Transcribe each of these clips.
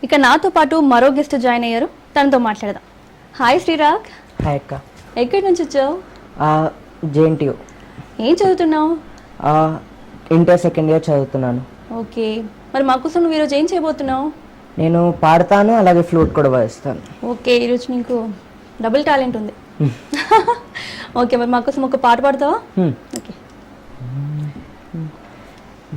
ఇక నాతో పాటు మరో గెస్ట్ జాయిన్ అయ్యారు, తనతో మాట్లాడదాం. హాయ్ శ్రీరాగ్. హాయ్ అక్క. ఎక్కడి నుంచి వచ్చావు? జేఎన్టీయూ. ఏం చదువుతున్నావు? ఇంటర్ సెకండ్ ఇయర్ చదువుతున్నాను. ఓకే, మరి మా కోసం నువ్వు ఈరోజు ఏం చేయబోతున్నావు? నేను పాడతాను, అలాగే ఫ్లూట్ కూడా వాయిస్తాను. ఓకే, ఈరోజు నీకు డబుల్ టాలెంట్ ఉంది. ఓకే, మరి మా కోసం ఒక పాట పాడతావా? ఓకే.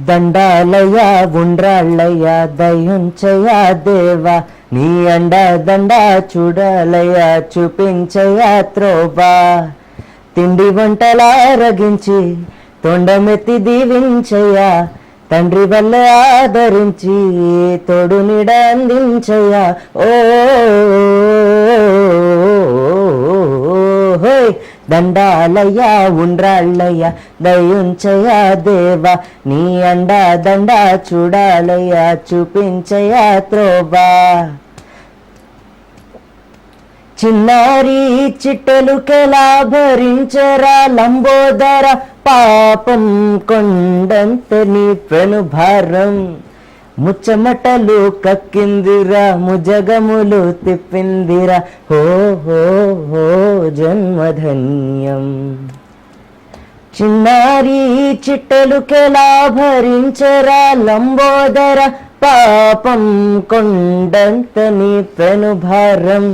దండాలయ్య ఉండ్రాళ్ళయ్య దయుంచయ్య దేవా, నీ అండ దండ చూడాలయ్య చూపించయ్య త్రోబా, తిండి వంటలారగించి తొండమెత్తి దీవించయ్య, తండ్రి వల్ల ఆదరించి తోడు నీడ అందించయ్య. ఓ దండాలయ్య ఉండ్రాళ్ళయ్య దయుంచయ్య దేవా, నీ అండా దండ చూడాలయ్య చూపించయ్య త్రోబా, చిన్నారి చిట్టెలుకెలా భరించరా లంబోదర, పాపం కొండంత నీ పెను భారం, ముచ్చమటలు కక్కిందిరా ముజగములు తిప్పిందిరా, హో హో హో జన్మధన్యం. చిన్నారి చిట్టెలుకెలా భరించరా లంబోదర, పాపం కొండంత నీ పెను భారం,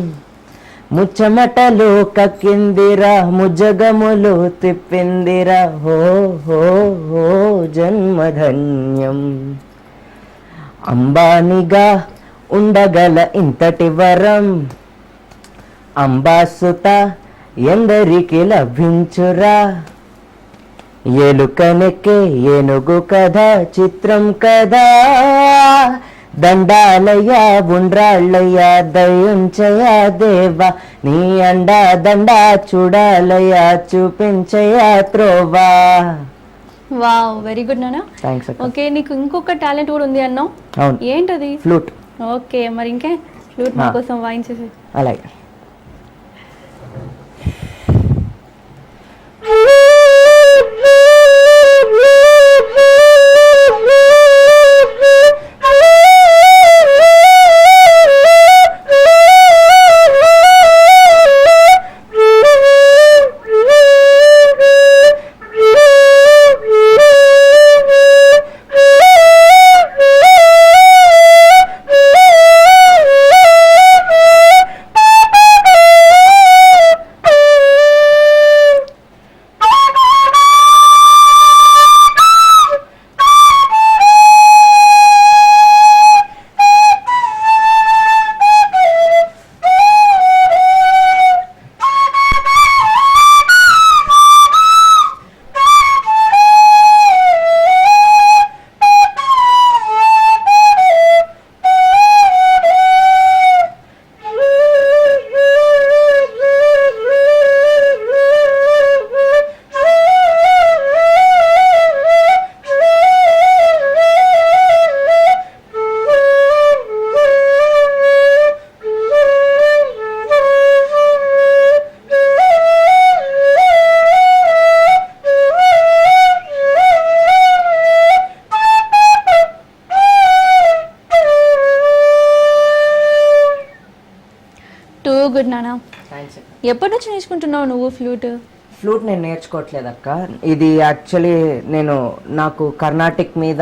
ముచ్చమటలు కక్కిందిరా ముజగములు తిప్పిందిరా, హో హో హో జన్మధన్యం. అంబానిగా ఉండగల ఇంతటి వరం, అంబాసుత ఎందరికి లభించురా, ఎలుకనెక్కే ఏనుగు కథ చిత్రం కదా, దండాలయ్య ఉండ్రాళ్ళయ్య దయుంచయ్య దేవా, నీ అండా దండ చూడాలయ్య చూపించయ్య త్రోవా. వావ్, వెరీ గుడ్ నాన్న. థాంక్స్. ఓకే, నీకు ఇంకొక టాలెంట్ కూడా ఉంది అన్నావు. అవును. ఏంటది? ఫ్లూట్. ఓకే, మరి ఇంకే ఫ్లూట్ మా కోసం వాయించేసి. అలాగే. గుడ్ నాన్న. ఎప్పటి నుంచి నేర్చుకుంటున్నావు నువ్వు ఫ్లూట్? ఫ్లూట్ నేను నేర్చుకోవట్లేదు అక్క. ఇది యాక్చువల్లీ నాకు కర్ణాటిక్ మీద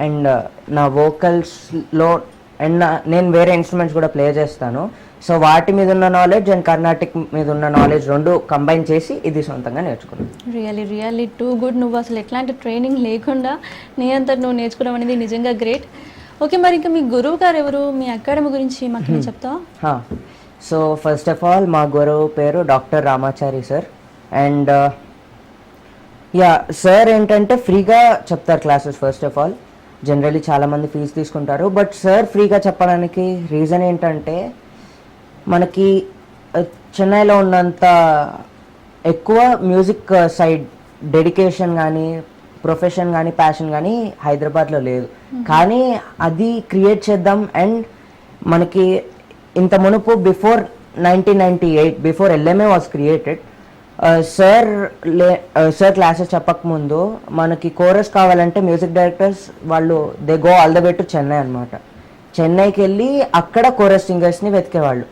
అండ్ నా వోకల్స్లో అండ్ నేను వేరే ఇన్స్ట్రుమెంట్స్ కూడా ప్లే చేస్తాను. సో వాటి మీద ఉన్న నాలెడ్జ్ అండ్ కర్ణాటిక్ మీద ఉన్న నాలెడ్జ్ రెండు కంబైన్ చేసి ఇది సొంతంగా నేర్చుకున్నాను. Really too good. నువ్వు అసలు ఎట్లాంటి ట్రైనింగ్ లేకుండా నీ అంతా నువ్వు నేర్చుకోవడం అనేది నిజంగా గ్రేట్. ఓకే, మరి ఇంకా మీ గురువు గారు ఎవరు? మీ అకాడమీ గురించి మాకు చెప్తావా? సో ఫస్ట్ ఆఫ్ ఆల్ మా గురువు పేరు doctor Ramachari sir. And sir ఏంటంటే ఫ్రీగా చెప్తారు classes. First of all generally చాలామంది ఫీజు తీసుకుంటారు, బట్ సార్ ఫ్రీగా చెప్పడానికి రీజన్ ఏంటంటే మనకి చెన్నైలో ఉన్నంత ఎక్కువ మ్యూజిక్ సైడ్ డెడికేషన్ కానీ ప్రొఫెషన్ కానీ ప్యాషన్ కానీ హైదరాబాద్లో లేదు. కానీ అది క్రియేట్ చేద్దాం. అండ్ మనకి ఇంత మునుపు before 1998 before LMA was created, sir classes చెప్పకముందు మనకి కోరస్ కావాలంటే మ్యూజిక్ డైరెక్టర్స్ వాళ్ళు they go all the way to Chennai అనమాట. చెన్నైకి వెళ్ళి అక్కడ కోరస్ సింగర్స్ని వెతికేవాళ్ళు.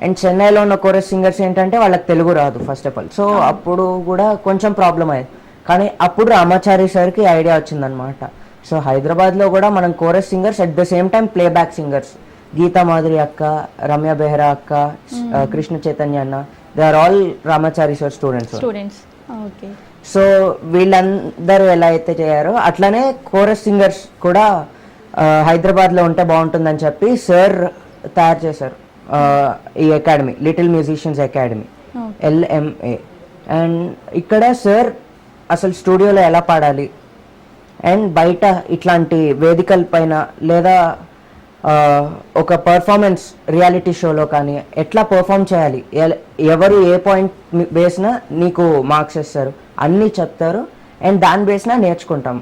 అండ్ చెన్నైలో ఉన్న కోరస్ సింగర్స్ ఏంటంటే వాళ్ళకి తెలుగు రాదు ఫస్ట్ ఆఫ్ ఆల్. సో అప్పుడు కూడా కొంచెం ప్రాబ్లం అయ్యేది. కానీ అప్పుడు రామాచారి సార్కి ఐడియా వచ్చిందనమాట. సో హైదరాబాద్లో కూడా మనం chorus singers at the same time playback singers, Geetha Madhuri అక్క, రమ్య బెహ్రా అక్క, కృష్ణ చైతన్య అన్న, they are all Ramachari sir students. Okay. So వీళ్ళందరూ ఎలా అయితే చేయారో అట్లనే కోరస్ సింగర్స్ కూడా హైదరాబాద్లో ఉంటే బాగుంటుందని చెప్పి సార్ తయారు చేశారు ఈ academy, little musicians academy, LMA. And ఇక్కడ సార్ అసలు స్టూడియోలో ఎలా పాడాలి అండ్ బయట ఇట్లాంటి వేదికల పైన లేదా ఒక పర్ఫార్మెన్స్ రియాలిటీ షోలో కానీ ఎట్లా పర్ఫామ్ చేయాలి, ఎవరు ఏ పాయింట్ బేస్న నీకు మార్క్స్ ఇస్తారు అన్నీ చెప్తారు. అండ్ దాని బేస్న నేర్చుకుంటాం.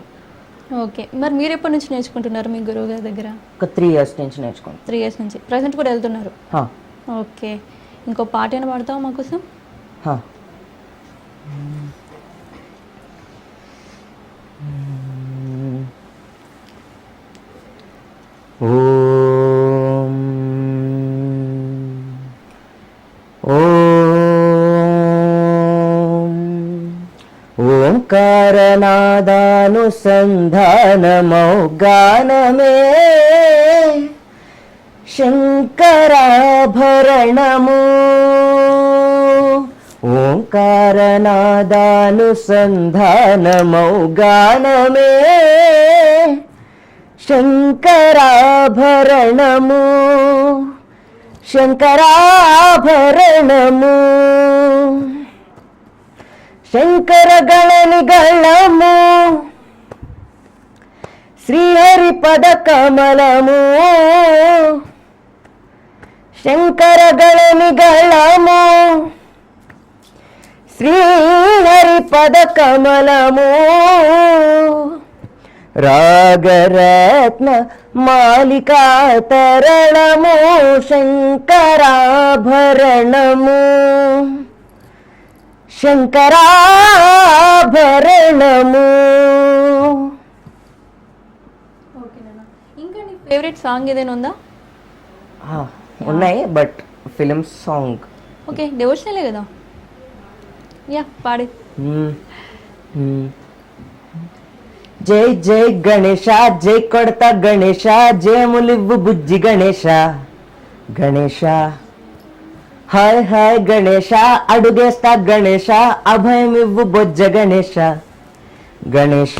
ఓకే. మరి మీరు ఎప్పటి నుంచి నేర్చుకుంటున్నారు మీ గురువు గారి దగ్గర? ఒక 3 years నుంచి నేర్చుకుంటాం. 3 years నుంచి. ప్రజెంట్ కూడా వెళ్తున్నారు? ఓకే. ఇంకో పాట ఏమైనా పాడతావా మా కోసం? ఓంకారనాదానుసంధానమౌ గానమే శంకరాభరణము. ఓంకారనాదానుసంధానమౌ గానమే శంకరాభరణము, శంకరాభరణము. శంకర గణనిగళము శ్రీహరి పద కమలము, శంకర గణనిగళము శ్రీహరి పద కమలము. రాగరత్న మాలికా తరణము శంకరాభరణము, శంకరాభరణము. ఓకేనా. ఇంకా నీ ఫేవరెట్ సాంగ్ ఏదైనా ఉందా? ఉన్నాయి, బట్ ఫిలిం సాంగ్. ఓకే. డివోషనలే కదా? యా, పాడే. జై జై గణేశ, జై కొడతా గణేశ, జయములివ్వు బుజ్జి గణేశ. గణేశ హాయ్ హాయ్ గణేశ, అడుగేస్తా గణేశ, అభయమివ్వు బొజ్జ గణేశ. గణేశ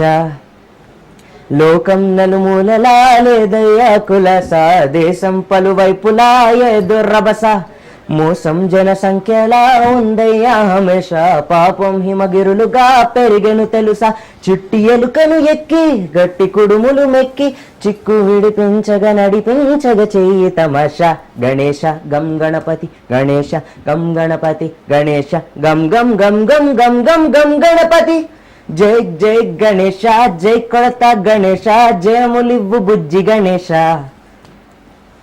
లోకం నలుమూలలా లేదయ్యా కులస, దేశం పలువైపులా ఏదో రభస, మోసం జన సంఖ్యలా ఉందయ్యా హమేష, పాపం హిమగిరులుగా పెరిగెను తెలుసా, చిట్టి ఎలుకను ఎక్కి గట్టి కుడుములు మెక్కి, చిక్కు విడిపించగ నడిపించగ చెయ్యి తమాషా. గణేశ గం గణపతి, గణేశ గం గణపతి, గణేశ గం గం గం గం గం గం గం గణపతి. జై జై గణేశ, జై కొడతా గణేశ, జయములివ్వు బుజ్జి గణేశ.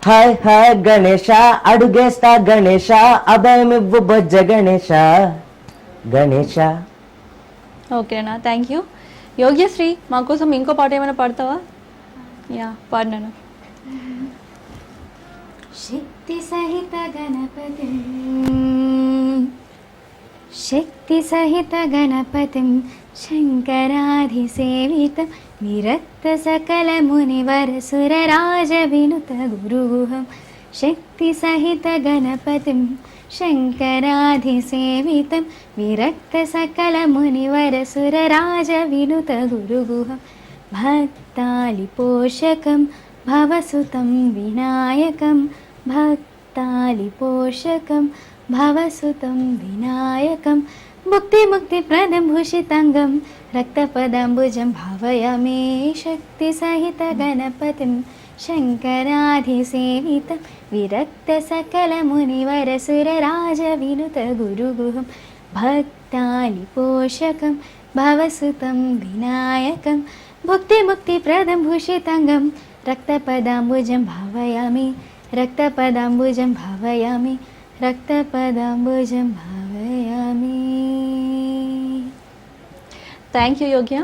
హాయ్ హాయ్ గణేశ, అడుగేస్తా గణేశ, అభయమివ్వు బొజ్జ గణేశ. గణేశ. ఓకేనా, థ్యాంక్ యూ. యోగ్యశ్రీ, మా కోసం ఇంకో పాట ఏమైనా పాడతావా? యా, పాడినాను. శక్తి సహిత గణపతి, శక్తి సహిత గణపతిం శంకరాధిసేవితం విరక్త సకల మునివరసురరాజ వినుత గురుగుహం. శక్తి సహిత గణపతిం శంకరాధిసేవితం విరక్త సకల మునివరసురరాజ వినుత గురుగుహం. భక్తాలి పోషకం భవసుతం వినాయకం, భక్తాలి పోషకం భవసుతం వినాయకం. ముక్తి ముక్తి ప్రదం భూషితాంగం రక్తపదాంబుజం భావయామి. శక్తి సహిత గణపతిం శంకరాధిసేవితం విరక్త సకల మునివరసురరాజ వినుత గురుగుహం. భక్తాలి పోషకం భవసుతం వినాయకం. ముక్తి ముక్తి ప్రదం భూషితాంగం రక్తపదాంబుజం భావయామి, రక్తపదాంబుజం భావయామి, రక్తపదాంబుజం భావయామి. థ్యాంక్ యూ యోగ్య.